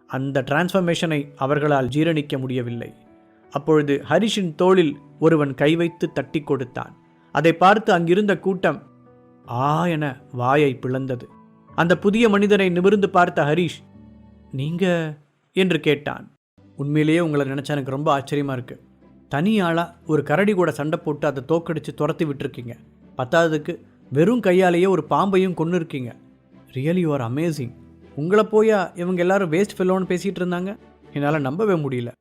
அந்த டிரான்ஸ்ஃபர்மேஷனை அவர்களால் ஜீரணிக்க முடியவில்லை. அப்பொழுது ஹரிஷின் தோளில் ஒருவன் கை வைத்து தட்டி கொடுத்தான். அதை பார்த்து அங்கிருந்த கூட்டம் ஆ என வாயை பிளந்தது. அந்த புதிய மனிதனை நிமிர்ந்து பார்த்த ஹரிஷ், நீங்க என்று கேட்டான். உண்மையிலேயே உங்களை நினைச்சா எனக்கு ரொம்ப ஆச்சரியமா இருக்கு. தனி ஆளா ஒரு கரடி கூட சண்டை போட்டு அதை தோக்கடிச்சு துரத்தி விட்டுருக்கீங்க. பத்தாவதுக்கு வெறும் கையாலேயே ஒரு பாம்பையும் கொண்டு இருக்கீங்க. Really you are amazing. உங்களை போயா இவங்க எல்லாரும் வேஸ்ட் ஃபெல்லோன்னு பேசிட்டு இருந்தாங்க? என்னால் நம்பவே முடியல.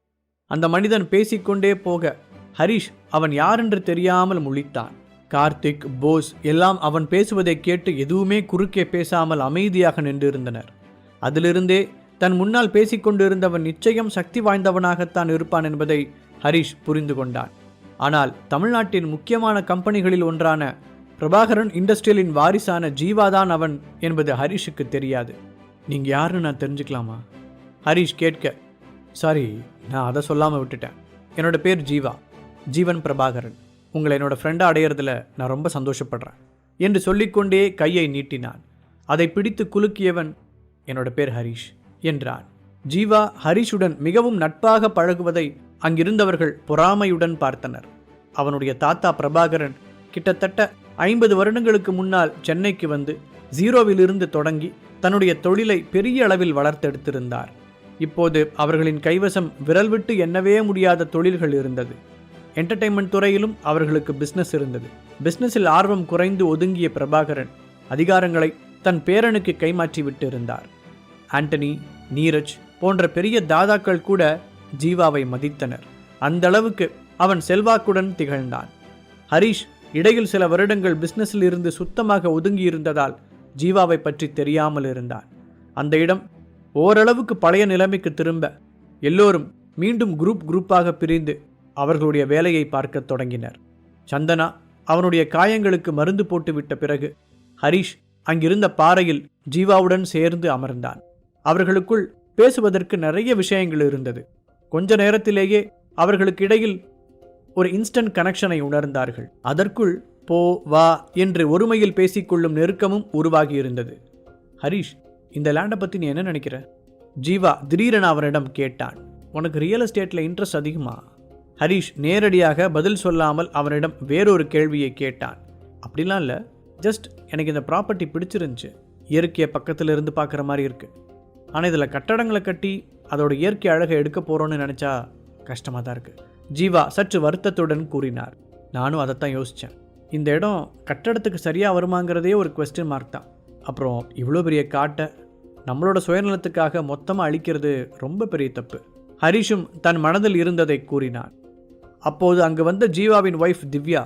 அந்த மனிதன் பேசிக்கொண்டே போக ஹரிஷ் அவன் யாரென்று தெரியாமல் முழித்தான். கார்த்திக், போஸ் எல்லாம் அவன் பேசுவதை கேட்டு எதுவுமே குறுக்கே பேசாமல் அமைதியாக நின்றிருந்தனர். அதிலிருந்தே தன் முன்னால் பேசிக்கொண்டிருந்தவன் நிச்சயம் சக்தி வாய்ந்தவனாகத்தான் இருப்பான் என்பதை ஹரிஷ் புரிந்து கொண்டான். ஆனால் தமிழ்நாட்டின் முக்கியமான கம்பெனிகளில் ஒன்றான பிரபாகரன் இண்டஸ்ட்ரியலின் வாரிசான ஜீவாதான் அவன் என்பது ஹரிஷுக்கு தெரியாது. நீங்கள் யாருன்னு நான் தெரிஞ்சுக்கலாமா? ஹரிஷ் கேட்க, சாரி, நான் அதை சொல்லாமல் விட்டுட்டேன். என்னோட பேர் ஜீவா, ஜீவன் பிரபாகரன். உங்களை என்னோட ஃப்ரெண்டாக அடையிறதுல நான் ரொம்ப சந்தோஷப்படுறேன் என்று சொல்லிக்கொண்டே கையை நீட்டினான். அதை பிடித்து குலுக்கியவன், என்னோட பேர் ஹரிஷ் என்றான். ஜீவா ஹரிஷுடன் மிகவும் நட்பாக பழகுவதை அங்கிருந்தவர்கள் பொறாமையுடன் பார்த்தனர். அவனுடைய தாத்தா பிரபாகரன் கிட்டத்தட்ட 50 வருடங்களுக்கு முன்னால் சென்னைக்கு வந்து ஜீரோவிலிருந்து தொடங்கி தன்னுடைய தொழிலை பெரிய அளவில் வளர்த்தெடுத்திருந்தார். இப்போது அவர்களின் கைவசம் விரல் விட்டு எண்ணவே முடியாத தொழில்கள் இருந்தது. என்டர்டெயின்மெண்ட் துறையிலும் அவர்களுக்கு பிஸ்னஸ் இருந்தது. பிஸ்னஸில் ஆர்வம் குறைந்து ஒதுங்கிய பிரபாகரன் அதிகாரங்களை தன் பேரனுக்கு கைமாற்றி விட்டு இருந்தார். ஆண்டனி, நீரஜ் போன்ற பெரிய தாதாக்கள் கூட ஜீவாவை மதித்தனர். அந்த அளவுக்கு அவன் செல்வாக்குடன் திகழ்ந்தான். ஹரிஷ் இடையில் சில வருடங்கள் பிஸ்னஸில் இருந்து சுத்தமாக ஒதுங்கி இருந்ததால் ஜீவாவை பற்றி தெரியாமல் இருந்தான். அந்த இடம் ஓரளவுக்கு பழைய நிலைமைக்கு திரும்ப எல்லோரும் மீண்டும் குரூப்பாக பிரிந்து அவர்களுடைய வேலையை பார்க்க தொடங்கினர். சந்தனா அவனுடைய காயங்களுக்கு மருந்து போட்டுவிட்ட பிறகு ஹரிஷ் அங்கிருந்த பாறையில் ஜீவாவுடன் சேர்ந்து அமர்ந்தான். அவர்களுக்குள் பேசுவதற்கு நிறைய விஷயங்கள் இருந்தது. கொஞ்ச நேரத்திலேயே அவர்களுக்கு இடையில் ஒரு இன்ஸ்டன்ட் கனெக்ஷனை உணர்ந்தார்கள். அதற்குள் போ வா என்று ஒருமையில் பேசிக்கொள்ளும் நெருக்கமும் உருவாகி இருந்தது. ஹரிஷ், இந்த லேண்டை பற்றி நீ என்ன நினைக்கிற? ஜீவா திடீரென அவனிடம் கேட்டான். உனக்கு ரியல் எஸ்டேட்டில் இன்ட்ரெஸ்ட் அதிகமா? ஹரிஷ் நேரடியாக பதில் சொல்லாமல் அவனிடம் வேறொரு கேள்வியை கேட்டான். அப்படிலாம் இல்லை, ஜஸ்ட் எனக்கு இந்த ப்ராப்பர்ட்டி பிடிச்சிருந்துச்சு. இயற்கையை பக்கத்தில் இருந்து பார்க்குற மாதிரி இருக்குது. ஆனால் இதில் கட்டடங்களை கட்டி அதோட இயற்கை அழகை எடுக்க போகிறோன்னு நினச்சா கஷ்டமாக தான் இருக்குது. ஜீவா சற்று வருத்தத்துடன் கூறினார். நானும் அதைத்தான் யோசித்தேன். இந்த இடம் கட்டடத்துக்கு சரியாக வருமாங்கிறதே ஒரு குவெஸ்டின் மார்க் தான். அப்புறம் இவ்வளோ பெரிய காட்டை நம்மளோட சுயநலத்துக்காக மொத்தமாக அழிக்கிறது ரொம்ப பெரிய தப்பு. ஹரிஷும் தன் மனதில் இருந்ததை கூறினான். அப்போது அங்கு வந்த ஜீவாவின் ஒய்ஃப் திவ்யா,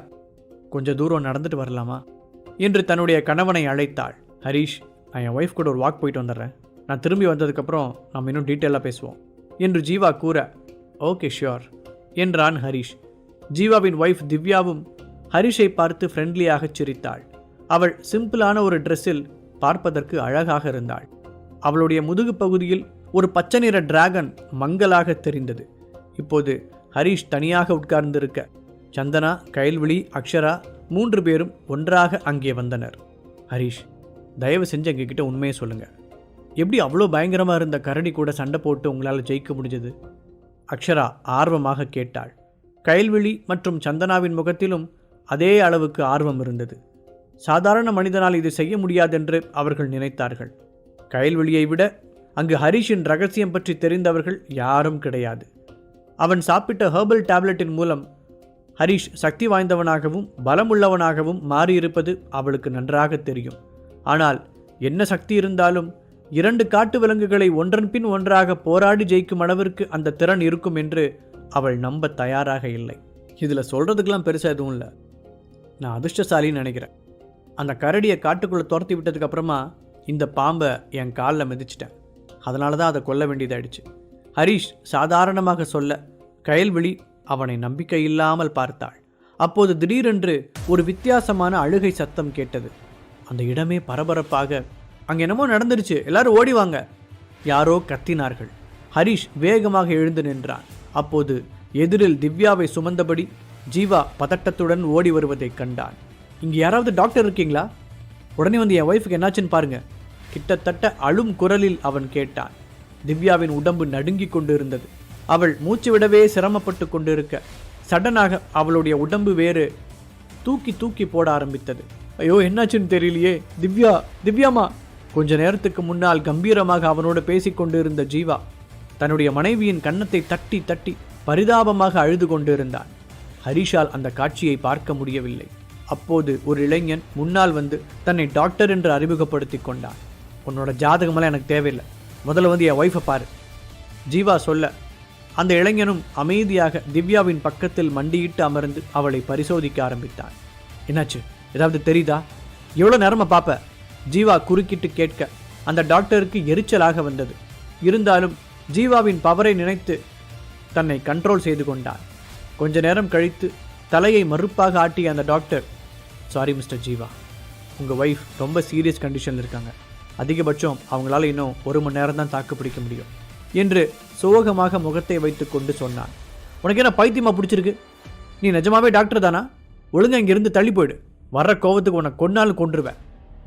கொஞ்சம் தூரம் நடந்துட்டு வரலாமா என்று தன்னுடைய கணவனை அழைத்தாள். ஹரிஷ், நான் என் ஒய்ஃப் கூட ஒரு வாக் போயிட்டு வந்துடுறேன். நான் திரும்பி வந்ததுக்கப்புறம் நம்ம இன்னும் டீட்டெயிலாக பேசுவோம் என்று ஜீவா கூற, ஓகே ஷியோர் என்றான் ஹரிஷ். ஜீவாவின் ஒய்ஃப் திவ்யாவும் ஹரிஷை பார்த்து ஃப்ரெண்ட்லியாக சிரித்தாள். அவள் சிம்பிளான ஒரு ட்ரெஸ்ஸில் பார்ப்பதற்கு அழகாக இருந்தாள். அவளுடைய முதுகு பகுதியில் ஒரு பச்சை நிற டிராகன் மங்கலாக தெரிந்தது. இப்போது ஹரிஷ் தனியாக உட்கார்ந்திருக்க சந்தனா, கைல்விழி, அக்ஷரா 3 பேரும் ஒன்றாக அங்கே வந்தனர். ஹரிஷ், தயவு செஞ்சு எங்ககிட்ட உண்மையை சொல்லுங்கள். எப்படி அவ்வளோ பயங்கரமாக இருந்த கரடி கூட சண்டை போட்டு உங்களால் ஜெயிக்க முடிஞ்சது? அக்ஷரா ஆர்வமாக கேட்டாள். கைல்விழி மற்றும் சந்தனாவின் முகத்திலும் அதே அளவுக்கு ஆர்வம் இருந்தது. சாதாரண மனிதனால் இது செய்ய முடியாதென்று அவர்கள் நினைத்தார்கள். கைல்விழியை விட அங்கு ஹரிஷின் ரகசியம் பற்றி தெரிந்தவர்கள் யாரும் கிடையாது. அவன் சாப்பிட்ட ஹெர்பல் டேப்லெட்டின் மூலம் ஹரிஷ் சக்தி வாய்ந்தவனாகவும் பலமுள்ளவனாகவும் மாறியிருப்பது அவளுக்கு நன்றாக தெரியும். ஆனால் என்ன சக்தி இருந்தாலும் 2 காட்டு விலங்குகளை ஒன்றன் பின் ஒன்றாக போராடி ஜெயிக்கும் அளவிற்கு அந்த திறன் இருக்கும் என்று அவள் நம்ப தயாராக இல்லை. இதில் சொல்கிறதுக்கெல்லாம் பெருசாக எதுவும் இல்லை. நான் அதிர்ஷ்டசாலின்னு நினைக்கிறேன். அந்த கரடியை காட்டுக்குள்ளே துரத்தி விட்டதுக்கப்புறமா இந்த பாம்பை என் காலில் மிதிச்சிட்டேன். அதனால தான் அதை கொல்ல வேண்டியதாயிடுச்சு. ஹரிஷ் சாதாரணமாக சொல்ல கைல்விழி அவனை நம்பிக்கை இல்லாமல் பார்த்தாள். அப்போது திடீரென்று ஒரு வித்தியாசமான அழுகை சத்தம் கேட்டது. அந்த இடமே பரபரப்பாக, அங்கே என்னமோ நடந்துருச்சு, எல்லாரும் ஓடிவாங்க, யாரோ கத்தினார்கள். ஹரிஷ் வேகமாக எழுந்து நின்றான். அப்போது எதிரில் திவ்யாவை சுமந்தபடி ஜீவா பதட்டத்துடன் ஓடி வருவதை கண்டான். இங்கே யாராவது டாக்டர் இருக்கீங்களா? உடனே வந்து என் ஒய்ஃபுக்கு என்னாச்சுன்னு பாருங்க, கிட்டத்தட்ட அழும் குரலில் அவன் கேட்டான். திவ்யாவின் உடம்பு நடுங்கிக் கொண்டு இருந்தது. அவள் மூச்சு விடவே சிரமப்பட்டு கொண்டிருக்க சடனாக அவளுடைய உடம்பு வேறு தூக்கி தூக்கி போட ஆரம்பித்தது. ஐயோ, என்னாச்சுன்னு தெரியலையே. திவ்யாமா. கொஞ்ச நேரத்துக்கு முன்னால் கம்பீரமாக அவனோடு பேசிக்கொண்டு இருந்த ஜீவா தன்னுடைய மனைவியின் கன்னத்தை தட்டி தட்டி பரிதாபமாக அழுது கொண்டிருந்தான். ஹரிஷால் அந்த காட்சியை பார்க்க முடியவில்லை. அப்போது ஒரு இளைஞன் முன்னால் வந்து தன்னை டாக்டர் என்று அறிமுகப்படுத்தி கொண்டான். உன்னோட ஜாதகமெல்லாம் எனக்கு தேவையில்லை, முதல்ல வந்து என் ஒய்ஃபை பாரு. ஜீவா சொல்ல அந்த இளைஞனும் அமைதியாக திவ்யாவின் பக்கத்தில் மண்டியிட்டு அமர்ந்து அவளை பரிசோதிக்க ஆரம்பித்தான். என்னாச்சு, ஏதாவது தெரியுதா? எவ்வளோ நேரமா பாப்ப? ஜீவா குறுக்கிட்டு கேட்க அந்த டாக்டருக்கு எரிச்சலாக வந்தது. இருந்தாலும் ஜீவாவின் பவரை நினைத்து தன்னை கண்ட்ரோல் செய்து கொண்டான். கொஞ்ச நேரம் கழித்து தலையை மறுப்பாக ஆட்டிய அந்த டாக்டர், சாரி மிஸ்டர் ஜீவா, உங்கள் ஒய்ஃப் ரொம்ப சீரியஸ் கண்டிஷனில் இருக்காங்க. அதிகபட்சம் அவங்களால இன்னும் 1 மணி நேரம் தான் தாக்கு பிடிக்க முடியும் என்று சோகமாக முகத்தை வைத்து கொண்டு சொன்னான். உனக்கு என்ன பைத்தியமா பிடிச்சிருக்கு? நீ நிஜமாவே டாக்டர் தானா? ஒழுங்கா இங்கிருந்து தள்ளி போயிடு. வர்ற கோவத்துக்கு உன்னை கொன்னாலும் கொன்றுவேன்.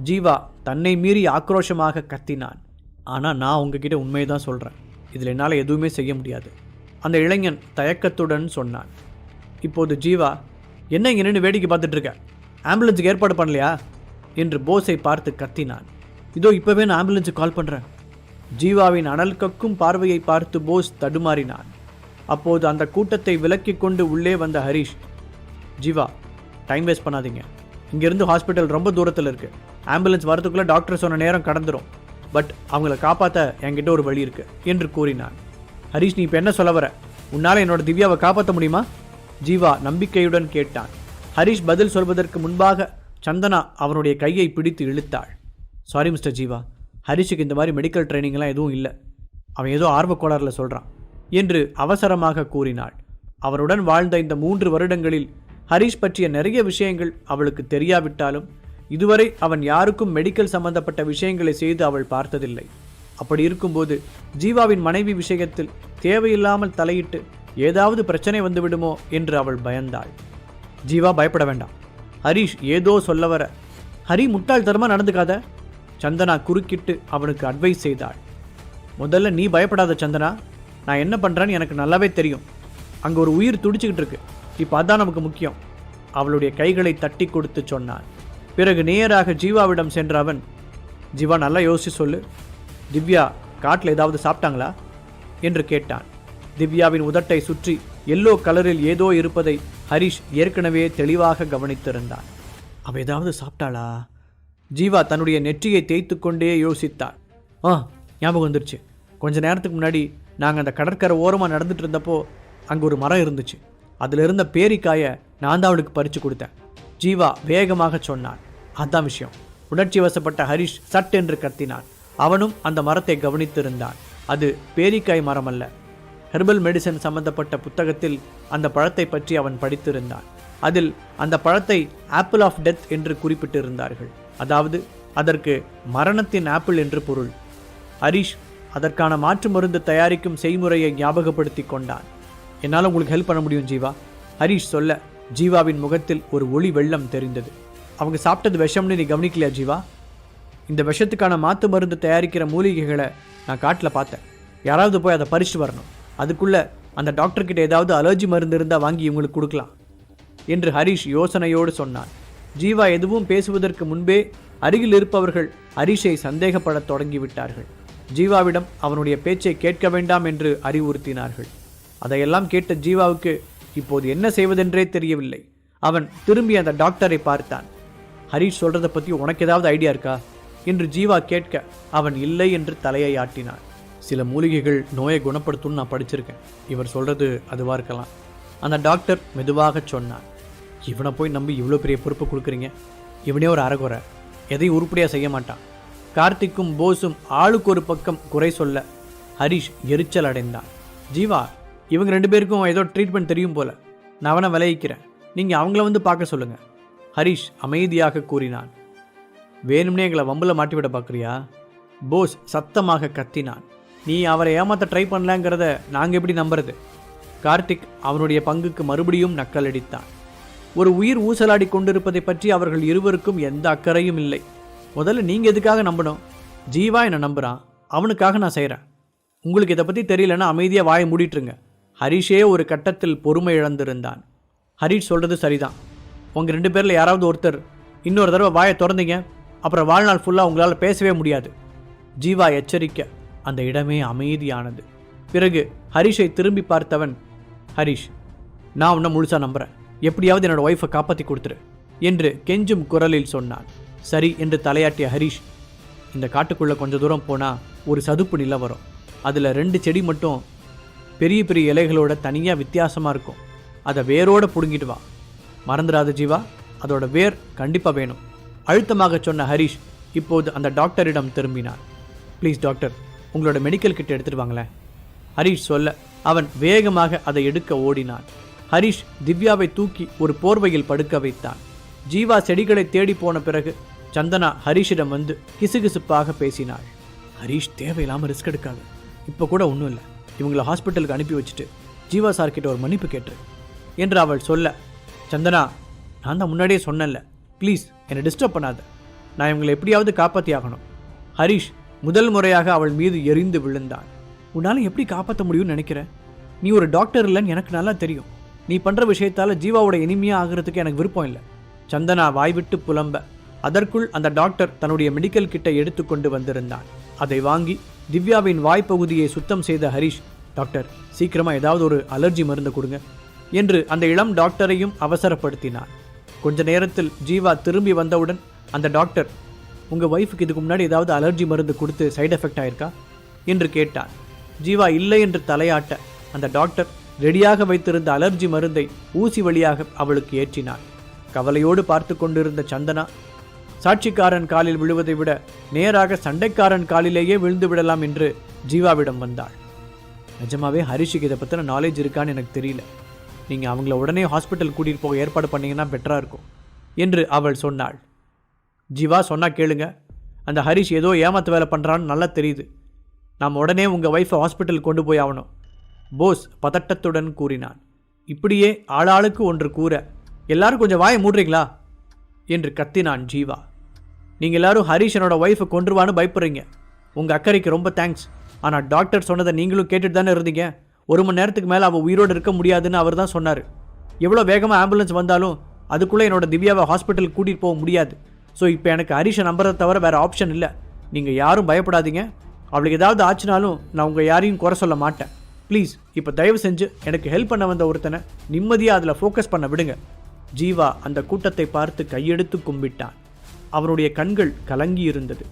ஜீவா தன்னை மீறி ஆக்ரோஷமாக கத்தினான். ஆனால் நான் உங்ககிட்ட உண்மையை தான் சொல்கிறேன், இதில் என்னால் எதுவுமே செய்ய முடியாது. அந்த இளைஞன் தயக்கத்துடன் சொன்னான். இப்போது ஜீவா, என்ன இங்கே நின்று வேடிக்கை பார்த்துட்டு இருக்க? ஆம்புலன்ஸுக்கு ஏற்பாடு பண்ணலையா என்று போஸை பார்த்து கத்தினான். இதோ இப்போவே நான் ஆம்புலன்ஸுக்கு கால் பண்ணுறேன். ஜீவாவின் அனல் கக்கும் பார்வையை பார்த்து போஸ் தடுமாறினான். அப்போது அந்த கூட்டத்தை விலக்கி கொண்டு உள்ளே வந்த ஹரிஷ், ஜீவா, டைம் வேஸ்ட் பண்ணாதீங்க. இங்கேருந்து ஹாஸ்பிட்டல் ரொம்ப தூரத்தில் இருக்குது. ஆம்புலன்ஸ் வரதுக்குள்ளே டாக்டர் சொன்ன நேரம் கடந்துடும். பட் அவங்கள காப்பாற்ற என்கிட்ட ஒரு வழி இருக்குது என்று கூறினான். ஹரிஷ், நீ இப்போ என்ன சொல்ல வர? உன்னால் என்னோட திவ்யாவை காப்பாற்ற முடியுமா? ஜீவா நம்பிக்கையுடன் கேட்டான். ஹரிஷ் பதில் சொல்வதற்கு முன்பாக சந்தனா அவனுடைய கையை பிடித்து இழுத்தாள். சாரி மிஸ்டர் ஜீவா, ஹரிஷுக்கு இந்த மாதிரி மெடிக்கல் ட்ரைனிங்லாம் எதுவும் இல்லை. அவன் ஏதோ ஆர்வக்கோளாறில் சொல்கிறான் என்று அவசரமாக கூறினாள். அவருடன் வாழ்ந்த இந்த 3 வருடங்களில் ஹரிஷ் பற்றிய நிறைய விஷயங்கள் அவளுக்கு தெரியாவிட்டாலும் இதுவரை அவன் யாருக்கும் மெடிக்கல் சம்பந்தப்பட்ட விஷயங்களை செய்து அவள் பார்த்ததில்லை. அப்படி இருக்கும்போது ஜீவாவின் மனைவி விஷயத்தில் தேவையில்லாமல் தலையிட்டு ஏதாவது பிரச்சனை வந்துவிடுமோ என்று அவள் பயந்தாள். ஜீவா, பயப்பட வேண்டாம். ஹரிஷ் ஏதோ சொல்ல வர, ஹரி முட்டாள்தனமாக நடந்துக்காத. சந்தனா குறுக்கிட்டு அவனுக்கு அட்வைஸ் செய்தாள். முதல்ல நீ பயப்படாத சந்தனா, நான் என்ன பண்ணுறேன்னு எனக்கு நல்லாவே தெரியும். அங்கே ஒரு உயிர் துடிச்சுக்கிட்டு இருக்கு, இப்போ அதான் நமக்கு முக்கியம். அவளுடைய கைகளை தட்டி கொடுத்து சொன்னான். பிறகு நேராக ஜீவாவிடம் சென்ற அவன், ஜீவா, நல்லா யோசிச்சு சொல்லு, திவ்யா காட்டில் ஏதாவது சாப்பிட்டாங்களா என்று கேட்டான். திவ்யாவின் உதட்டை சுற்றி எல்லோ கலரில் ஏதோ இருப்பதை ஹரிஷ் ஏற்கனவே தெளிவாக கவனித்திருந்தான். அவள் ஏதாவது சாப்பிட்டாளா? ஜீவா தன்னுடைய நெற்றியை தேய்த்து கொண்டே யோசித்தாள். ஞாபகம் வந்துருச்சு. கொஞ்ச நேரத்துக்கு முன்னாடி நாங்கள் அந்த கடற்கரை ஓரமாக நடந்துட்டு இருந்தப்போ அங்கே ஒரு மரம் இருந்துச்சு. அதில் இருந்த பேரிக்காயை நான் தான் அவளுக்கு பறித்து கொடுத்தேன். ஜீவா வேகமாக சொன்னான். அதான் விஷயம். உணர்ச்சி வசப்பட்ட ஹரிஷ் சட் என்று கத்தினான். அவனும் அந்த மரத்தை கவனித்திருந்தான். அது பேரிக்காய் மரம் அல்ல. ஹெர்பல் மெடிசன் சம்பந்தப்பட்ட புத்தகத்தில் அந்த பழத்தை பற்றி அவன் படித்திருந்தான். அதில் அந்த பழத்தை ஆப்பிள் ஆஃப் டெத் என்று குறிப்பிட்டிருந்தார்கள். அதாவது அதற்கு மரணத்தின் ஆப்பிள் என்று பொருள். ஹரிஷ் அதற்கான மாற்று மருந்து தயாரிக்கும் செய்முறையை ஞாபகப்படுத்தி கொண்டான். என்னால் உங்களுக்கு ஹெல்ப் பண்ண முடியும் ஜீவா. ஹரிஷ் சொல்ல ஜீவாவின் முகத்தில் ஒரு ஒளி வெள்ளம் தெரிந்தது. அவங்க சாப்பிட்டது விஷம்னு நீ கவனிக்கலையா ஜீவா? இந்த விஷத்துக்கான மாற்று மருந்து தயாரிக்கிற மூலிகைகளை நான் காட்டில் பார்த்தேன். யாராவது போய் அதை பறிச்சுட்டு வரணும். அதுக்குள்ளே அந்த டாக்டர்கிட்ட ஏதாவது அலர்ஜி மருந்து இருந்தால் வாங்கி இவங்களுக்கு கொடுக்கலாம் என்று ஹரிஷ் யோசனையோடு சொன்னான். ஜீவா எதுவும் பேசுவதற்கு முன்பே அருகில் இருப்பவர்கள் ஹரிஷை சந்தேகப்படத் தொடங்கிவிட்டார்கள். ஜீவாவிடம் அவனுடைய பேச்சை கேட்க வேண்டாம் என்று அறிவுறுத்தினார்கள். அதையெல்லாம் கேட்ட ஜீவாவுக்கு இப்போது என்ன செய்வதென்றே தெரியவில்லை. அவன் திரும்பி அந்த டாக்டரை பார்த்தான். ஹரிஷ் சொல்றதை பற்றி உனக்கு ஏதாவது ஐடியா இருக்கா என்று ஜீவா கேட்க அவன் இல்லை என்று தலையை ஆட்டினான். சில மூலிகைகள் நோயை குணப்படுத்தும்னு நான் படிச்சிருக்கேன். இவர் சொல்றது அதுவாக இருக்கலாம். அந்த டாக்டர் மெதுவாக சொன்னான். இவனை போய் நம்பி இவ்வளோ பெரிய பொறுப்பு கொடுக்குறீங்க. இவனே ஒரு அறகுறை, எதையும் உருப்படியாக செய்ய மாட்டான். கார்த்திக்கும் போஸும் ஆளுக்கு ஒரு பக்கம் குறை சொல்ல ஹரிஷ் எரிச்சல் அடைந்தான். ஜீவா, இவங்க 2 பேருக்கும் ஏதோ ட்ரீட்மெண்ட் தெரியும் போல. நான் அவனை விளைவிக்கிறேன், நீங்கள் அவங்கள வந்து பார்க்க சொல்லுங்கள். ஹரிஷ் அமைதியாக கூறினான். வேணும்னே எங்களை வம்பில் மாட்டிவிட பார்க்குறியா? போஸ் சத்தமாக கத்தினான். நீ அவரை ஏமாற்ற ட்ரை பண்ணலாங்கிறத நாங்கள் எப்படி நம்புறது? கார்த்திக் அவனுடைய பங்குக்கு மறுபடியும் நக்கலடித்தான். ஒரு உயிர் ஊசலாடி கொண்டிருப்பதை பற்றி அவர்கள் இருவருக்கும் எந்த அக்கறையும் இல்லை. முதல்ல நீங்கள் எதுக்காக நம்பணும்? ஜீவா என்னை நம்புகிறான், அவனுக்காக நான் செய்கிறேன். உங்களுக்கு இதை பற்றி தெரியலன்னா அமைதியாக வாயை மூடிட்டுருங்க. ஹரிஷே ஒரு கட்டத்தில் பொறுமை இழந்திருந்தான். ஹரிஷ் சொல்கிறது சரிதான். உங்கள் 2 பேரில் யாராவது ஒருத்தர் இன்னொரு தடவை வாயை திறந்தீங்க, அப்புறம் வாழ்நாள் ஃபுல்லாக உங்களால் பேசவே முடியாது. ஜீவா எச்சரிக்க அந்த இடமே அமைதியானது. பிறகு ஹரிஷை திரும்பி பார்த்தவன், ஹரிஷ், நான் உன்னை முழுசாக நம்புகிறேன். எப்படியாவது என்னோடய ஒய்ஃபை காப்பாற்றி கொடுத்துரு என்று கெஞ்சும் குரலில் சொன்னான். சரி என்று தலையாட்டிய ஹரிஷ், இந்த காட்டுக்குள்ளே கொஞ்சம் தூரம் போனால் ஒரு சதுப்பு நிலம் வரும். அதில் 2 செடி மட்டும் பெரிய பெரிய இலைகளோட தனியாக வித்தியாசமாக இருக்கும். அதை வேரோடு பிடுங்கிட்டு வா. மறந்துடாத ஜீவா, அதோட வேர் கண்டிப்பாக வேணும். அழுத்தமாக சொன்ன ஹரிஷ் இப்போது அந்த டாக்டரிடம் திரும்பினார். ப்ளீஸ் டாக்டர், உங்களோட மெடிக்கல் கிட் எடுத்துகிட்டு வாங்களேன். ஹரிஷ் சொல்ல அவன் வேகமாக அதை எடுக்க ஓடினான். ஹரிஷ் திவ்யாவை தூக்கி ஒரு போர்வையில் படுக்க வைத்தான். ஜீவா செடிகளை தேடி போன பிறகு சந்தனா ஹரிஷிடம் வந்து கிசுகிசுப்பாக பேசினாள். ஹரிஷ், தேவையில்லாமல் ரிஸ்க் எடுக்காது. இப்போ கூட ஒன்றும் இல்லை, இவங்களை ஹாஸ்பிட்டலுக்கு அனுப்பி வச்சுட்டு ஜீவா சார்கிட்ட ஒரு மன்னிப்பு கேட்டுரு என்று அவள் சொல்ல, சந்தனா, நான் தான் முன்னாடியே சொன்னேன்ல, ப்ளீஸ் என்னை டிஸ்டர்ப் பண்ணாத. நான் இவங்களை எப்படியாவது காப்பாற்றி ஆகணும். ஹரிஷ் முதல் முறையாக அவள் மீது எரிந்து விழுந்தான். உன்னால் எப்படி காப்பாற்ற முடியும்னு நினைக்கிறேன்? நீ ஒரு டாக்டர் இல்லைன்னு எனக்கு நல்லா தெரியும். நீ பண்ணுற விஷயத்தால் ஜீவாவோட இனிமையாக ஆகிறதுக்கு எனக்கு விருப்பம் இல்லை. சந்தனா வாய்விட்டு புலம்ப, அதற்குள் அந்த டாக்டர் தன்னுடைய மெடிக்கல் கிட்டை எடுத்து கொண்டு வந்திருந்தான். அதை வாங்கி திவ்யாவின் வாய்ப்பகுதியை சுத்தம் செய்த ஹரிஷ், டாக்டர், சீக்கிரமாக ஏதாவது ஒரு அலர்ஜி மருந்து கொடுங்க என்று அந்த இளம் டாக்டரையும் அவசரப்படுத்தினார். கொஞ்ச நேரத்தில் ஜீவா திரும்பி வந்தவுடன் அந்த டாக்டர், உங்கள் ஒய்ஃபுக்கு இதுக்கு முன்னாடி ஏதாவது அலர்ஜி மருந்து கொடுத்து சைடு எஃபெக்ட் ஆயிருக்கா என்று கேட்டார். ஜீவா இல்லை என்று தலையாட்ட அந்த டாக்டர் ரெடியாக வைத்திருந்த அலர்ஜி மருந்தை ஊசி வழியாக அவளுக்கு ஏற்றினார். கவலையோடு பார்த்து கொண்டிருந்த சந்தனா, சாட்சிக்காரன் காலில் விழுவதை விட நேராக சண்டைக்காரன் காலிலேயே விழுந்து விடலாம் என்று ஜீவாவிடம் வந்தாள். நிஜமாவே ஹரிஷுக்கு இதை பற்றின நாலேஜ் இருக்கான்னு எனக்கு தெரியல. நீங்கள் அவங்கள உடனே ஹாஸ்பிட்டல் கூட்டிகிட்டு போக ஏற்பாடு பண்ணிங்கன்னா பெட்டராக இருக்கும் என்று அவள் சொன்னாள். ஜீவா, சொன்னால் கேளுங்க, அந்த ஹரிஷ் ஏதோ ஏமாத்து வேலை பண்ணுறான்னு நல்லா தெரியுது. நாம் உடனே உங்கள் ஒய்ஃபை ஹாஸ்பிட்டல் கொண்டு போய் ஆகணும், போஸ் பதட்டத்துடன் கூறினான். இப்படியே ஆளாளுக்கு ஒன்று கூற, எல்லாரும் கொஞ்சம் வாயை மூடுறீங்களா என்று கத்தினான் ஜீவா. நீங்கள் எல்லாரும் ஹரிஷ் என்னோட ஒய்ஃபை கொன்றுவான்னு பயப்படுறீங்க. உங்கள் அக்கறைக்கு ரொம்ப தேங்க்ஸ். ஆனால் டாக்டர் சொன்னதை நீங்களும் கேட்டுட்டு தானே இருந்தீங்க. 1 மணி நேரத்துக்கு மேலே அவள் உயிரோடு இருக்க முடியாதுன்னு அவர் தான் சொன்னார். எவ்வளோ வேகமாக ஆம்புலன்ஸ் வந்தாலும் அதுக்குள்ளே என்னோட திவ்யாவை ஹாஸ்பிட்டலுக்கு கூட்டிகிட்டு போக முடியாது. ஸோ இப்போ எனக்கு ஹரிஷை நம்புறதை தவிர வேறு ஆப்ஷன் இல்லை. நீங்கள் யாரும் பயப்படாதீங்க. அவளுக்கு ஏதாவது ஆச்சுனாலும் நான் உங்கள் யாரையும் குறை சொல்ல மாட்டேன். ப்ளீஸ் இப்போ தயவு செஞ்சு எனக்கு ஹெல்ப் பண்ண வந்த ஒருத்தனை நிம்மதியாக அதில் ஃபோக்கஸ் பண்ண விடுங்க. ஜீவா அந்த கூட்டத்தை பார்த்து கையெடுத்து கும்பிட்டான். அவனுடைய கண்கள் கலங்கி இருந்தது.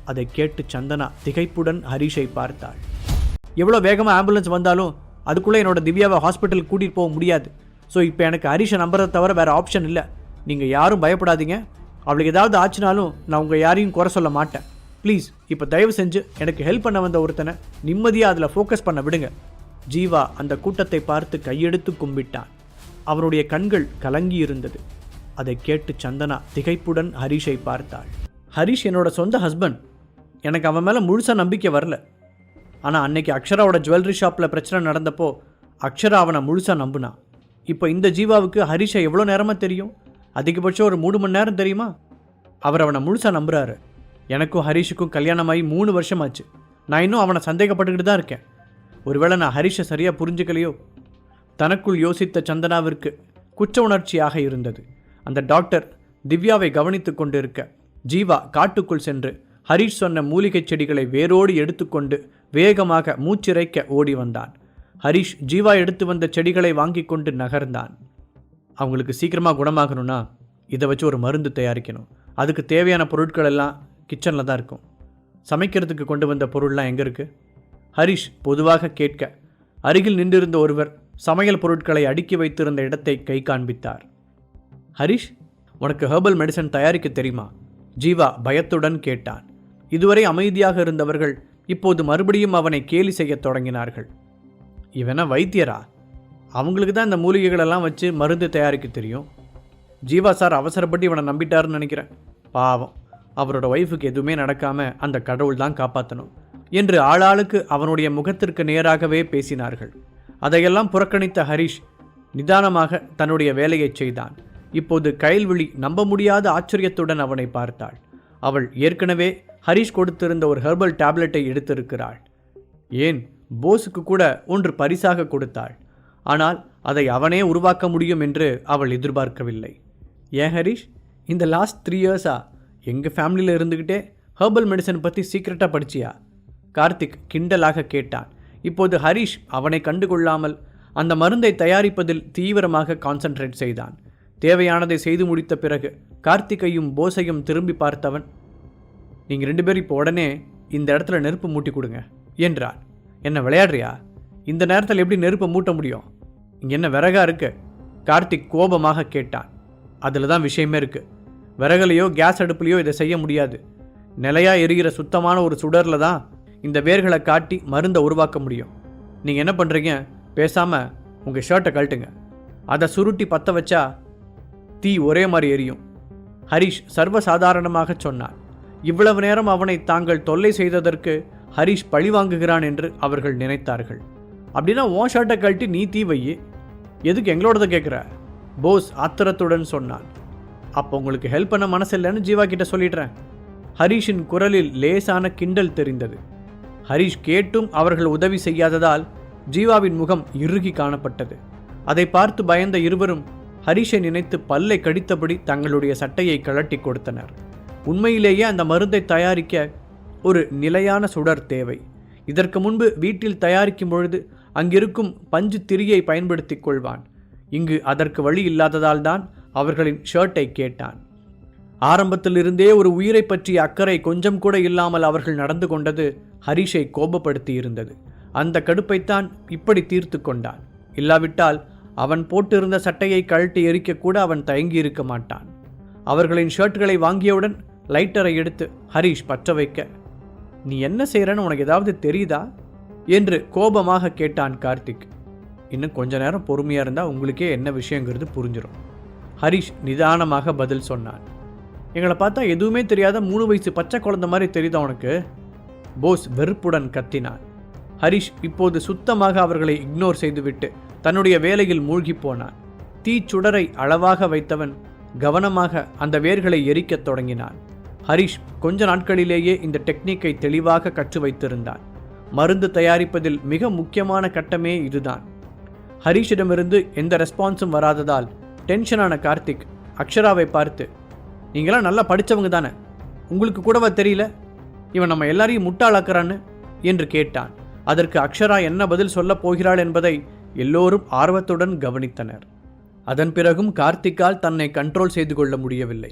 அதை கேட்டு சந்தனா திகைப்புடன் ஹரிஷை பார்த்தாள். எவ்வளோ வேகமாக ஆம்புலன்ஸ் வந்தாலும் அதுக்குள்ளே என்னோட திவ்யாவை ஹாஸ்பிட்டலுக்கு கூட்டிகிட்டு போக முடியாது. ஸோ இப்போ எனக்கு ஹரிஷை நம்புறதை தவிர வேறு ஆப்ஷன் இல்லை. நீங்கள் யாரும் பயப்படாதீங்க. அவளுக்கு ஏதாவது ஆச்சுனாலும் நான் உங்கள் யாரையும் குறை சொல்ல மாட்டேன். ப்ளீஸ் இப்போ தயவு செஞ்சு எனக்கு ஹெல்ப் பண்ண வந்த ஒருத்தனை நிம்மதியாக அதில் ஃபோக்கஸ் பண்ண விடுங்க. ஜீவா அந்த கூட்டத்தை பார்த்து கையெடுத்து கும்பிட்டான். அவனுடைய கண்கள் கலங்கி இருந்தது. அதை கேட்டு சந்தனா திகைப்புடன் ஹரிஷை பார்த்தாள். ஹரிஷ் என்னோட சொந்த ஹஸ்பண்ட். எனக்கு அவன் மேலே முழுசாக நம்பிக்கை வரல. ஆனால் அன்னைக்கு அக்ஷராவோட ஜுவல்லரி ஷாப்பில் பிரச்சனை நடந்தப்போ அக்ஷரா அவனை முழுசாக நம்புனான். இப்போ இந்த ஜீவாவுக்கு ஹரிஷை எவ்வளோ நேரமாக தெரியும்? அதிகபட்சம் ஒரு 3 மணி நேரம் தெரியுமா? அவர் அவனை முழுசாக நம்புகிறாரு. எனக்கும் ஹரிஷுக்கும் கல்யாணமாகி 3 வருஷமாச்சு. நான் இன்னும் அவனை சந்தேகப்பட்டுக்கிட்டு தான் இருக்கேன். ஒருவேளை நான் ஹரிஷை சரியாக புரிஞ்சுக்கலையோ? தனக்குள் யோசித்த சந்தனாவிற்கு குற்ற உணர்ச்சியாக இருந்தது. அந்த டாக்டர் திவ்யாவை கவனித்து கொண்டிருக்க ஜீவா காட்டுக்குள் சென்று ஹரிஷ் சொன்ன மூலிகை செடிகளை வேரோடு எடுத்துக்கொண்டு வேகமாக மூச்சிறைக்க ஓடி வந்தான். ஹரிஷ் ஜீவா எடுத்து வந்த செடிகளை வாங்கி கொண்டு நகர்ந்தான். அவங்களுக்கு சீக்கிரமாக குணமாகணும்னா இதை வச்சு ஒரு மருந்து தயாரிக்கணும். அதுக்கு தேவையான பொருட்கள் எல்லாம் கிச்சனில் தான் இருக்கும். சமைக்கிறதுக்கு கொண்டு வந்த பொருள்லாம் எங்கே இருக்குது? ஹரிஷ் பொதுவாக கேட்க அருகில் நின்றிருந்த ஒருவர் சமையல் பொருட்களை அடுக்கி வைத்திருந்த இடத்தை கை காண்பித்தார். ஹரிஷ், உனக்கு ஹெர்பல் மெடிசன் தயாரிக்க தெரியுமா? ஜீவா பயத்துடன் கேட்டான். இதுவரை அமைதியாக இருந்தவர்கள் இப்போது மறுபடியும் அவனை கேலி செய்ய தொடங்கினார்கள். இவனா வைத்தியரா? அவங்களுக்கு தான் இந்த மூலிகைகளெல்லாம் வச்சு மருந்து தயாரிக்க தெரியும். ஜீவா சார் அவசரப்பட்டு இவனை நம்பிட்டாருன்னு நினைக்கிறேன். பாவம், அவரோட ஒய்ஃபுக்கு எதுவுமே நடக்காமல் அந்த கடவுள் தான் காப்பாற்றணும் என்று ஆளாளுக்கு அவனுடைய முகத்திற்கு நேராகவே பேசினார்கள். அதையெல்லாம் புறக்கணித்த ஹரிஷ் நிதானமாக தன்னுடைய வேலையை செய்தான். இப்போது கைல்விழி நம்ப முடியாத ஆச்சரியத்துடன் அவனை பார்த்தாள். அவள் ஏற்கனவே ஹரிஷ் கொடுத்திருந்த ஒரு ஹெர்பல் டேப்லெட்டை எடுத்திருக்கிறாள். ஏன், போஸுக்கு கூட ஒன்று பரிசாக கொடுத்தாள். ஆனால் அதை அவனே உருவாக்க முடியும் என்று அவள் எதிர்பார்க்கவில்லை. ஏன் ஹரிஷ், இந்த லாஸ்ட் 3 இயர்ஸா எங்கள் ஃபேமிலியில் இருந்துக்கிட்டே ஹெர்பல் மெடிசன் பற்றி சீக்ரெட்டாக படிச்சியா? கார்த்திக் கிண்டலாக கேட்டான். இப்போது ஹரிஷ் அவனை கண்டுகொள்ளாமல் அந்த மருந்தை தயாரிப்பதில் தீவிரமாக கான்சென்ட்ரேட் செய்தான். தேவையானதை செய்து முடித்த பிறகு கார்த்திகையும் போஸையும் திரும்பி பார்த்தவன், நீங்கள் 2 பேரும் இப்போ உடனே இந்த இடத்துல நெருப்பு மூட்டி கொடுங்க என்றான். என்ன விளையாடுறியா? இந்த நேரத்தில் எப்படி நெருப்பை மூட்ட முடியும்? இங்கே என்ன விறகா இருக்கு? கார்த்திக் கோபமாக கேட்டான். அதில் தான் விஷயமே இருக்கு. விறகுலையோ கேஸ் அடுப்புலையோ இதை செய்ய முடியாது. நிலையாக எரிகிற சுத்தமான ஒரு சுடரில் தான் இந்த வேர்களை காட்டி மருந்தை உருவாக்க முடியும். நீங்கள் என்ன பண்ணுறீங்க? பேசாமல் உங்கள் ஷர்ட்டை கழட்டுங்க. அதை சுருட்டி பற்ற வச்சா தீ ஒரே மாதிரி எரியும். ஹரிஷ் சர்வசாதாரணமாக சொன்னான். இவ்வளவு நேரம் அவனை தாங்கள் தொல்லை செய்ததற்கு ஹரிஷ் பழிவாங்குகிறான் என்று அவர்கள் நினைத்தார்கள். அப்படின்னா உன் ஷர்ட்டை கழட்டி நீ தீ வையி, எதுக்கு எங்களோடதை கேட்குற? போஸ் ஆத்திரத்துடன் சொன்னான். அப்போ உங்களுக்கு ஹெல்ப் பண்ண மனசு இல்லைன்னு ஜீவா கிட்ட சொல்லிடுறேன். ஹரிஷின் குரலில் லேசான கிண்டல் தெரிந்தது. ஹரிஷ் கேட்டும் அவர்கள் உதவி செய்யாததால் ஜீவாவின் முகம் இறுகி காணப்பட்டது. அதை பார்த்து பயந்த இருவரும் ஹரிஷை நினைத்து பல்லை கடித்தபடி தங்களுடைய சட்டையை கழட்டி கொடுத்தனர். உண்மையிலேயே அந்த மருந்தை தயாரிக்க ஒரு நிலையான சுடர் தேவை. இதற்கு முன்பு வீட்டில் தயாரிக்கும் பொழுது அங்கிருக்கும் பஞ்சு திரியை பயன்படுத்தி கொள்வான். இங்கு அதற்கு வழி இல்லாததால் தான் அவர்களின் ஷர்ட்டை கேட்டான். ஆரம்பத்திலிருந்தே ஒரு உயிரை பற்றிய அக்கறை கொஞ்சம் கூட இல்லாமல் அவர்கள் நடந்து கொண்டது ஹரிஷை கோபப்படுத்தி இருந்தது. அந்த கடுப்பைத்தான் இப்படி தீர்த்து கொண்டான். இல்லாவிட்டால் அவன் போட்டிருந்த சட்டையை கழட்டி எரிக்கக்கூட அவன் தயங்கி இருக்க மாட்டான். அவர்களின் ஷர்ட்களை வாங்கியவுடன் லைட்டரை எடுத்து ஹரிஷ் பற்ற வைக்க, நீ என்ன செய்கிறன்னு உனக்கு ஏதாவது தெரியுதா என்று கோபமாக கேட்டான் கார்த்திக். இன்னும் கொஞ்ச நேரம் பொறுமையாக இருந்தால் உங்களுக்கே என்ன விஷயங்கிறது புரிஞ்சிடும். ஹரிஷ் நிதானமாக பதில் சொன்னான். எங்களை பார்த்தா எதுவுமே தெரியாத 3 வயசு பச்சை குழந்தை மாதிரி தெரியுதா உனக்கு? போஸ் வெறுப்புடன் கத்தினான். ஹரிஷ் இப்போது சுத்தமாக அவர்களை இக்னோர் செய்துவிட்டு தன்னுடைய வேலையில் மூழ்கி போனான். தீச்சுடரை அளவாக வைத்தவன் கவனமாக அந்த வேர்களை எரிக்கத் தொடங்கினான். ஹரிஷ் கொஞ்ச நாட்களிலேயே இந்த டெக்னிக்கை தெளிவாக கற்று வைத்திருந்தான். மருந்து தயாரிப்பதில் மிக முக்கியமான கட்டமே இதுதான். ஹரிஷிடமிருந்து எந்த ரெஸ்பான்ஸும் வராததால் டென்ஷனான கார்த்திக் அக்ஷராவை பார்த்து, நீங்களாம் நல்லா படித்தவங்க தானே, உங்களுக்கு கூடவா தெரியல இவன் நம்ம எல்லாரையும் முட்டாளாக்குறான்னு என்று கேட்டான். அதற்கு அக்ஷரா என்ன பதில் சொல்லப் போகிறாள் என்பதை எல்லோரும் ஆர்வத்துடன் கவனித்தனர். அதன் பிறகும் கார்த்திக்கால் தன்னை கண்ட்ரோல் செய்து கொள்ள முடியவில்லை.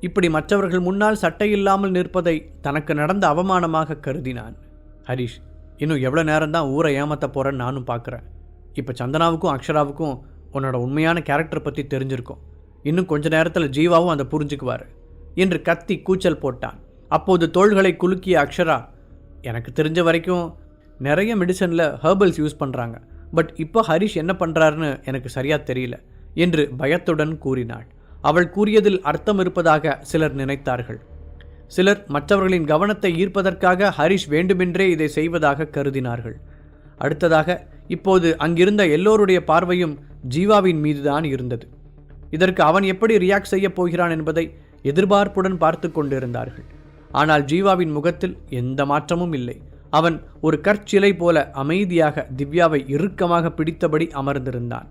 இப்படி மற்றவர்கள் முன்னால் சட்டை இல்லாமல் நிற்பதை தனக்கு நடந்த அவமானமாக கருதினான். ஹரிஷ், இன்னும் எவ்வளோ நேரம்தான் ஊரை ஏமாற்ற போகிறேன்னு நானும் பார்க்குறேன். இப்போ சந்தனாவுக்கும் அக்ஷராவுக்கும் உன்னோட உண்மையான கேரக்டர் பற்றி தெரிஞ்சிருக்கும். இன்னும் கொஞ்ச நேரத்தில் ஜீவாவும் அதை புரிஞ்சுக்குவார் என்று கத்தி கூச்சல் போட்டான். அப்போது தோள்களை குலுக்கிய அக்ஷரா, எனக்கு தெரிஞ்ச வரைக்கும் நிறைய மெடிசனில் ஹெர்பல்ஸ் யூஸ் பண்ணுறாங்க, பட் இப்போ ஹரிஷ் என்ன பண்ணுறாருன்னு எனக்கு சரியாக தெரியல என்று பயத்துடன் கூறினாள். அவள் கூறியதில் அர்த்தம் இருப்பதாக சிலர் நினைத்தார்கள். சிலர் மற்றவர்களின் கவனத்தை ஈர்ப்பதற்காக ஹரிஷ் வேண்டுமென்றே இதை செய்வதாக கருதினார்கள். அடுத்ததாக இப்போது அங்கிருந்த எல்லோருடைய பார்வையும் ஜீவாவின் மீதுதான் இருந்தது. இதற்கு அவன் எப்படி ரியாக்ட் செய்ய போகிறான் என்பதை எதிர்பார்ப்புடன் பார்த்து கொண்டிருந்தார்கள். ஆனால் ஜீவாவின் முகத்தில் எந்த மாற்றமும் இல்லை. அவன் ஒரு கற்சிலை போல அமைதியாக திவ்யாவை இறுக்கமாக பிடித்தபடி அமர்ந்திருந்தான்.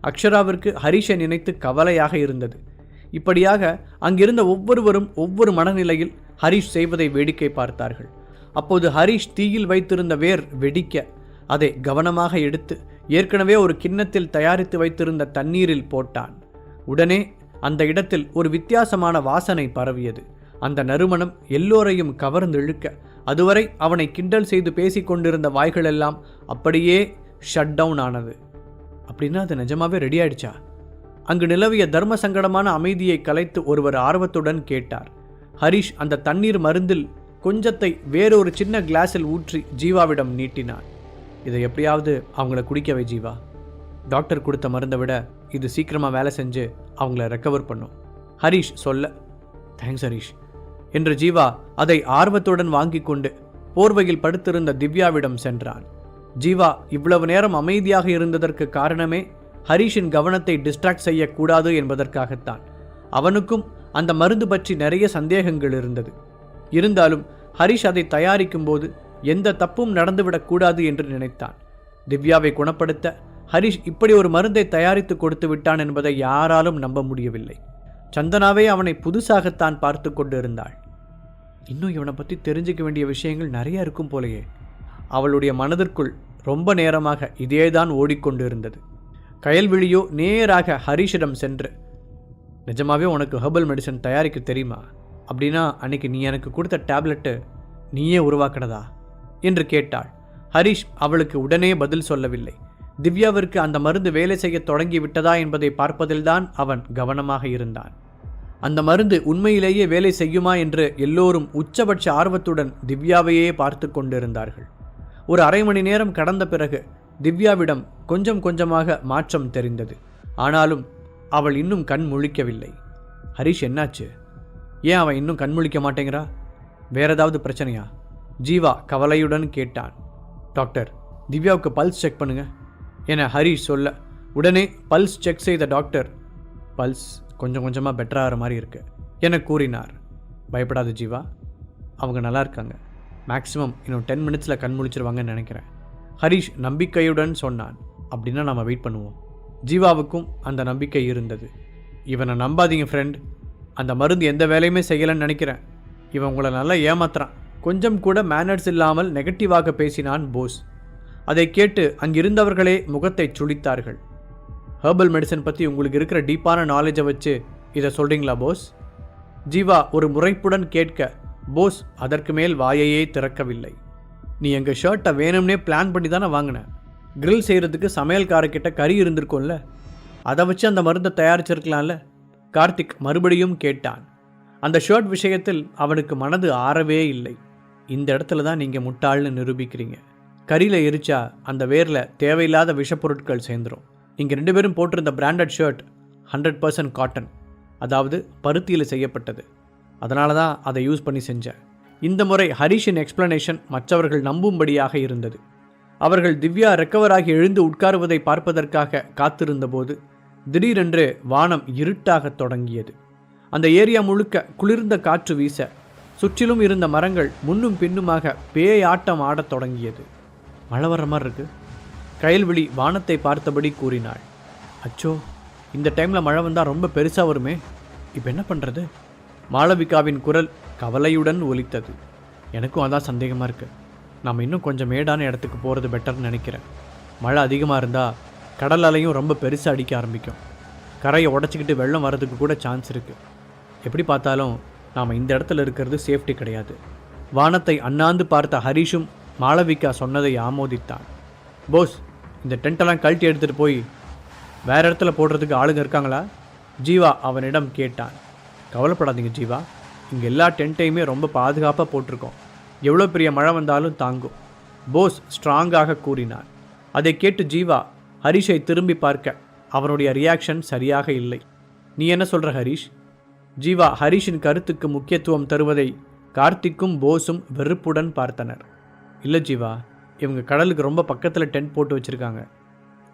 அக்ஷராவிற்கு ஹரிஷை நினைத்து கவலையாக இருந்தது. இப்படியாக அங்கிருந்த ஒவ்வொருவரும் ஒவ்வொரு மனநிலையில் ஹரிஷ் செய்வதை வேடிக்கை பார்த்தார்கள். அப்போது ஹரிஷ் தீயில் வைத்திருந்த வேர் வெடிக்க அதை கவனமாக எடுத்து ஏற்கனவே ஒரு கிண்ணத்தில் தயாரித்து வைத்திருந்த தண்ணீரில் போட்டான். உடனே அந்த இடத்தில் ஒரு வித்தியாசமான வாசனை பரவியது. அந்த நறுமணம் எல்லோரையும் கவர்ந்து இழுக்க அதுவரை அவனை கிண்டல் செய்து பேசிக் கொண்டிருந்த வாய்களெல்லாம் அப்படியே ஷட் டவுன் ஆனது. அப்படின்னா அது நிஜமாவே ரெடி ஆயிடுச்சா? அங்கு நிலவிய தர்ம சங்கடமான அமைதியை கலைத்து ஒருவர் ஆர்வத்துடன் கேட்டார். ஹரிஷ் அந்த தண்ணீர் மருந்தில் கொஞ்சத்தை வேறொரு சின்ன கிளாஸில் ஊற்றி ஜீவாவிடம் நீட்டினான். இதை எப்படியாவது அவங்கள குடிக்கவை ஜீவா. டாக்டர் கொடுத்த மருந்தை விட இது சீக்கிரமாக வேலை செஞ்சு அவங்கள ரெக்கவர் பண்ணும் ஹரிஷ் சொல்ல, தேங்க்ஸ் ஹரிஷ் என்று ஜீவா அதை ஆர்வத்துடன் வாங்கி கொண்டு போர்வையில் படுத்திருந்த திவ்யாவிடம் சென்றான். ஜீவா இவ்வளவு நேரம் அமைதியாக இருந்ததற்கு காரணமே ஹரிஷின் கவனத்தை டிஸ்ட்ராக்ட் செய்யக்கூடாது என்பதற்காகத்தான். அவனுக்கும் அந்த மருந்து பற்றி நிறைய சந்தேகங்கள் இருந்தது. இருந்தாலும் ஹரிஷ் அதை தயாரிக்கும் போது எந்த தப்பும் நடந்துவிடக்கூடாது என்று நினைத்தான். திவ்யாவை குணப்படுத்த ஹரிஷ் இப்படி ஒரு மருந்தை தயாரித்து கொடுத்து விட்டான் என்பதை யாராலும் நம்ப முடியவில்லை. சந்தனாவே அவனை புதுசாகத்தான் பார்த்து கொண்டு இருந்தாள். இன்னும் இவனை பற்றி தெரிஞ்சுக்க வேண்டிய விஷயங்கள் நிறைய இருக்கும் போலையே. அவளுடைய மனதிற்குள் ரொம்ப நேரமாக இதேதான் ஓடிக்கொண்டு இருந்தது. கயல்விழியோ நேராக ஹரிஷிடம் சென்று, நிஜமாவே உனக்கு ஹெர்பல் மெடிசன் தயாரிக்க தெரியுமா? அப்படின்னா அன்னைக்கு நீ எனக்கு கொடுத்த டேப்லெட்டு நீயே உருவாக்கினதா என்று கேட்டாள். ஹரிஷ் அவளுக்கு உடனே பதில் சொல்லவில்லை. திவ்யாவிற்கு அந்த மருந்து வேலை செய்ய தொடங்கி விட்டதா என்பதை பார்ப்பதில்தான் அவன் கவனமாக இருந்தான். அந்த மருந்து உண்மையிலேயே வேலை செய்யுமா என்று எல்லோரும் உச்சபட்ச ஆர்வத்துடன் திவ்யாவையே பார்த்து கொண்டிருந்தார்கள். ஒரு அரை மணி நேரம் கடந்த பிறகு திவ்யாவிடம் கொஞ்சம் கொஞ்சமாக மாற்றம் தெரிந்தது. ஆனாலும் அவள் இன்னும் கண் முழிக்கவில்லை. ஹரிஷ், என்னாச்சு? ஏன் அவன் இன்னும் கண் முழிக்க மாட்டேங்கிறா? வேற ஏதாவது பிரச்சனையா? ஜீவா கவலையுடன் கேட்டான். டாக்டர், திவ்யாவுக்கு பல்ஸ் செக் பண்ணுங்க என ஹரிஷ் சொல்ல, உடனே பல்ஸ் செக் செய்த டாக்டர், பல்ஸ் கொஞ்சம் கொஞ்சமாக பெட்டராகிற மாதிரி இருக்கு என கூறினார். பயப்படாத ஜீவா, அவங்க நல்லா இருக்காங்க. மேக்ஸிமம் இன்னும் 10 மினிட்ஸில் கண் முழிச்சிருவாங்கன்னு நினைக்கிறேன். ஹரிஷ் நம்பிக்கையுடன் சொன்னான். அப்படின்னா நம்ம வெயிட் பண்ணுவோம். ஜீவாவுக்கும் அந்த நம்பிக்கை இருந்தது. இவனை நம்பாதீங்க ஃப்ரெண்ட், அந்த மருந்து எந்த வேலையுமே செய்யலைன்னு நினைக்கிறேன். இவன் உங்களை நல்லா ஏமாத்துறான். கொஞ்சம் கூட மேனர்ஸ் இல்லாமல் நெகட்டிவாக பேசினான் போஸ். அதை கேட்டு அங்கிருந்தவர்களே முகத்தை சுளித்தார்கள். ஹெர்பல் மெடிசன் பற்றி உங்களுக்கு இருக்கிற டீப்பான நாலேஜை வச்சு இதை சொல்கிறீங்களா போஸ்? ஜீவா ஒரு முறைப்புடன் கேட்க, போஸ் அதற்கு மேல் வாயையே திறக்கவில்லை. நீ எங்கள் ஷர்ட்டை வேணும்னே பிளான் பண்ணி தானே வாங்கின. கிரில் செய்கிறதுக்கு சமையல்காரர்கிட்ட கறி இருந்திருக்கும்ல, அதை வச்சு அந்த மருந்தை தயாரிச்சிருக்கலாம்ல? கார்த்திக் மறுபடியும் கேட்டான். அந்த ஷர்ட் விஷயத்தில் அவனுக்கு மனது ஆறவே இல்லை. இந்த இடத்துல தான் நீங்கள் முட்டாள்னு நிரூபிக்கிறீங்க. கறியில் எரிச்சா அந்த வேரில் தேவையில்லாத விஷப்பொருட்கள் சேர்ந்துடும். நீங்கள் 2 பேரும் போட்டிருந்த பிராண்டட் ஷர்ட் 100% காட்டன், அதாவது பருத்தியில் செய்யப்பட்டது. அதனால தான் அதை யூஸ் பண்ணி செஞ்சேன். இந்த முறை ஹரிஷின் எக்ஸ்பிளனேஷன் மற்றவர்கள் நம்பும்படியாக இருந்தது. அவர்கள் திவ்யா ரெக்கவராகி எழுந்து உட்காருவதை பார்ப்பதற்காக காத்திருந்தபோது திடீரென்று வானம் இருட்டாக தொடங்கியது. அந்த ஏரியா முழுக்க குளிர்ந்த காற்று வீச, சுற்றிலும் இருந்த மரங்கள் முன்னும் பின்னுமாக பேயாட்டம் ஆடத் தொடங்கியது. மழை வர்ற மாதிரி இருக்கு. கயல்விழி வானத்தை பார்த்தபடி கூறினாள். அச்சோ, இந்த டைமில் மழை வந்தால் ரொம்ப பெருசாக வருமே, இப்போ என்ன பண்ணுறது? மாளவிகாவின் குரல் கவலையுடன் ஒலித்தது. எனக்கும் அதான் சந்தேகமாக இருக்குது. நாம் இன்னும் கொஞ்சம் மேடான இடத்துக்கு போகிறது பெட்டர்னு நினைக்கிறேன். மழை அதிகமாக இருந்தால் கடல் அலையும் ரொம்ப பெருசாக அடிக்க ஆரம்பிக்கும். கரையை உடச்சிக்கிட்டு வெள்ளம் வர்றதுக்கு கூட சான்ஸ் இருக்குது. எப்படி பார்த்தாலும் நாம் இந்த இடத்துல இருக்கிறது சேஃப்டி கிடையாது. வானத்தை அண்ணாந்து பார்த்த ஹரிஷும் மாளவிகா சொன்னதை ஆமோதித்தான். போஸ், இந்த டென்ட்டெல்லாம் கழட்டி எடுத்துகிட்டு போய் வேறு இடத்துல போடுறதுக்கு ஆளுங்க இருக்காங்களா? ஜீவா அவனிடம் கேட்டான். கவலைப்படாதீங்க ஜீவா, இங்கே எல்லா டென்ட்டையுமே ரொம்ப பாதுகாப்பாக போட்டிருக்கோம். எவ்வளோ பெரிய மழை வந்தாலும் தாங்கும், போஸ் ஸ்ட்ராங்காக கூறினான். அதை கேட்டு ஜீவா ஹரிஷை திரும்பி பார்க்க அவனுடைய ரியாக்ஷன் சரியாக இல்லை. நீ என்ன சொல்கிற ஹரிஷ்? ஜீவா ஹரிஷின் கருத்துக்கு முக்கியத்துவம் தருவதை கார்த்திக்கும் போஸும் வெறுப்புடன் பார்த்தனர். இல்லை ஜீவா, இவங்க கடலுக்கு ரொம்ப பக்கத்தில் டென்ட் போட்டு வச்சுருக்காங்க.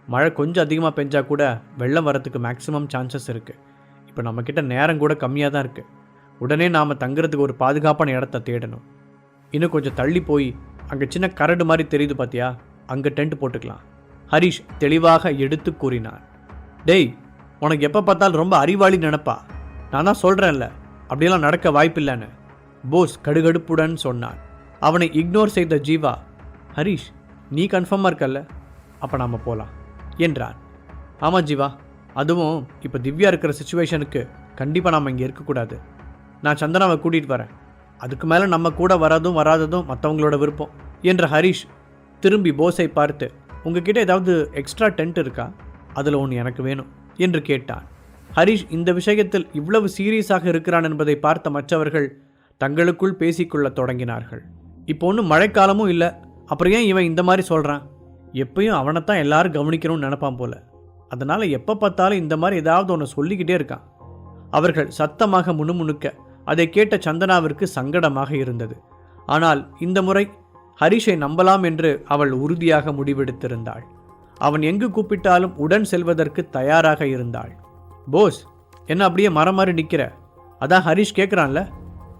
மழை கொஞ்சம் அதிகமாக பெஞ்சா கூட வெள்ளம் வரத்துக்கு மேக்ஸிமம் சான்சஸ் இருக்குது. இப்போ நம்மக்கிட்ட நேரம் கூட கம்மியாக தான் இருக்குது. உடனே நாம் தங்குறதுக்கு ஒரு பாதுகாப்பான இடத்த தேடணும். இன்னும் கொஞ்சம் தள்ளி போய் அங்கே சின்ன கரடு மாதிரி தெரியுது பார்த்தியா, அங்கே டென்ட் போட்டுக்கலாம், ஹரிஷ் தெளிவாக எடுத்து கூறினார். டேய், உனக்கு எப்போ பார்த்தாலும் ரொம்ப அறிவாளி நினப்பா. நான் தான் சொல்கிறேன்ல, அப்படியெல்லாம் நடக்க வாய்ப்பில்லைன்னு போஸ் கடுகடுப்புடன் சொன்னான். அவனை இக்னோர் செய்த ஜீவா, ஹரிஷ் நீ கன்ஃபார்மாக இருக்கல்ல, அப்போ நாம் போகலாம் என்றான். ஆமாம் ஜீவா, அதுவும் இப்போ திவ்யா இருக்கிற சுச்சுவேஷனுக்கு கண்டிப்பாக நாம் இங்கே இருக்கக்கூடாது. நான் சந்தனாவை கூட்டிகிட்டு வரேன். அதுக்கு மேலே நம்ம கூட வராததும் மற்றவங்களோட விருப்பம் என்ற ஹரிஷ் திரும்பி போஸை பார்த்து, உங்ககிட்ட ஏதாவது எக்ஸ்ட்ரா டென்ட் இருக்கா? அதில் ஒன்று எனக்கு வேணும் என்று கேட்டான். ஹரிஷ் இந்த விஷயத்தில் இவ்வளவு சீரியஸாக இருக்கிறான் என்பதை பார்த்த மற்றவர்கள் தங்களுக்குள் பேசிக்கொள்ள தொடங்கினார்கள். இப்போ ஒன்றும் மழைக்காலமும் இல்லை, அப்புறம் ஏன் இவன் இந்த மாதிரி சொல்கிறான்? எப்பயும் அவனைத்தான் எல்லாரும் கவனிக்கணும்னு நினைப்பான் போல. அதனால் எப்போ பார்த்தாலும் இந்த மாதிரி ஏதாவது ஒன்று சொல்லிக்கிட்டே இருக்கான். அவர்கள் சத்தமாக முணுமுணுக்க அதை கேட்ட சந்தனாவிற்கு சங்கடமாக இருந்தது. ஆனால் இந்த முறை ஹரிஷை நம்பலாம் என்று அவள் உறுதியாக முடிவெடுத்திருந்தாள். அவன் எங்கு கூப்பிட்டாலும் உடன் செல்வதற்கு தயாராக இருந்தாள். போஸ், என்ன அப்படியே மரம் மாதிரி நிற்கிற? அதான் ஹரிஷ் கேட்குறான்ல,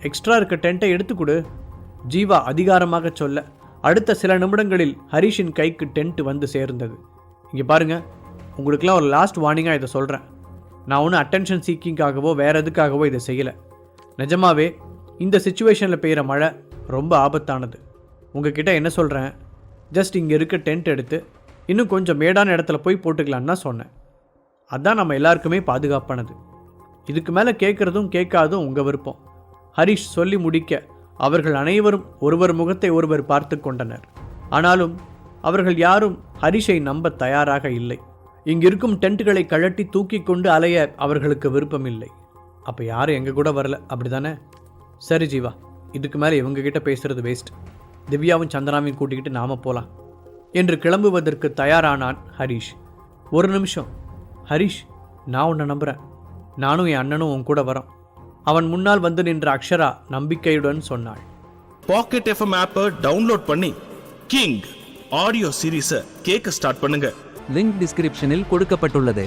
எக்ஸ்ட்ரா இருக்க டென்ட்டை எடுத்துக்கொடு. ஜீவா அதிகாரமாக சொல்ல அடுத்த சில நிமிடங்களில் ஹரிஷின் கைக்கு டென்ட் வந்து சேர்ந்தது. இங்கே பாருங்க, உங்களுக்கெல்லாம் ஒரு லாஸ்ட் வார்னிங்காக இதை சொல்கிறேன். நான் ஒன்றும் அட்டென்ஷன் சீக்கிங்காகவோ வேறு எதுக்காகவோ இதை செய்யலை. நிஜமாவே இந்த சுச்சுவேஷனில் பெய்கிற மழை ரொம்ப ஆபத்தானது. உங்ககிட்ட என்ன சொல்கிறேன், ஜஸ்ட் இங்கே இருக்க டென்ட் எடுத்து இன்னும் கொஞ்சம் மேடான இடத்துல போய் போட்டுக்கலான்னு தான் சொன்னேன். அதுதான் நம்ம எல்லாருக்குமே பாதுகாப்பானது. இதுக்கு மேலே கேட்குறதும் கேட்காதும் உங்கள் விருப்பம். ஹரிஷ் சொல்லி முடிக்க அவர்கள் அனைவரும் ஒருவர் முகத்தை ஒருவர் பார்த்து கொண்டனர். ஆனாலும் அவர்கள் யாரும் ஹரிஷை நம்ப தயாராக இல்லை. இங்கிருக்கும் டென்ட்டுகளை கழட்டி தூக்கி கொண்டு அலைய அவர்களுக்கு விருப்பம் இல்லை. அப்போ யாரும் எங்கள் கூட வரல, அப்படி தானே? சரி ஜீவா, இதுக்கு மேலே இவங்ககிட்ட பேசுகிறது வேஸ்ட். திவ்யாவும் சந்தனாவையும் கூட்டிக்கிட்டு நாம போகலாம் என்று கிளம்புவதற்கு தயாரானான் ஹரிஷ். ஒரு நிமிஷம் ஹரிஷ், நான் உன்னை நம்புகிறேன். நானும் என் அண்ணனும் உன் கூட வரோம். அவன் முன்னால் வந்து நின்ற அக்ஷரா நம்பிக்கையுடன் சொன்னாள். பாக்கெட் எஃப்எம் ஆப்பை டவுன்லோட் பண்ணி கிங் ஆடியோ சீரீஸை கேட்க ஸ்டார்ட் பண்ணுங்க. லிங்க் டிஸ்கிரிப்ஷனில் கொடுக்கப்பட்டுள்ளது.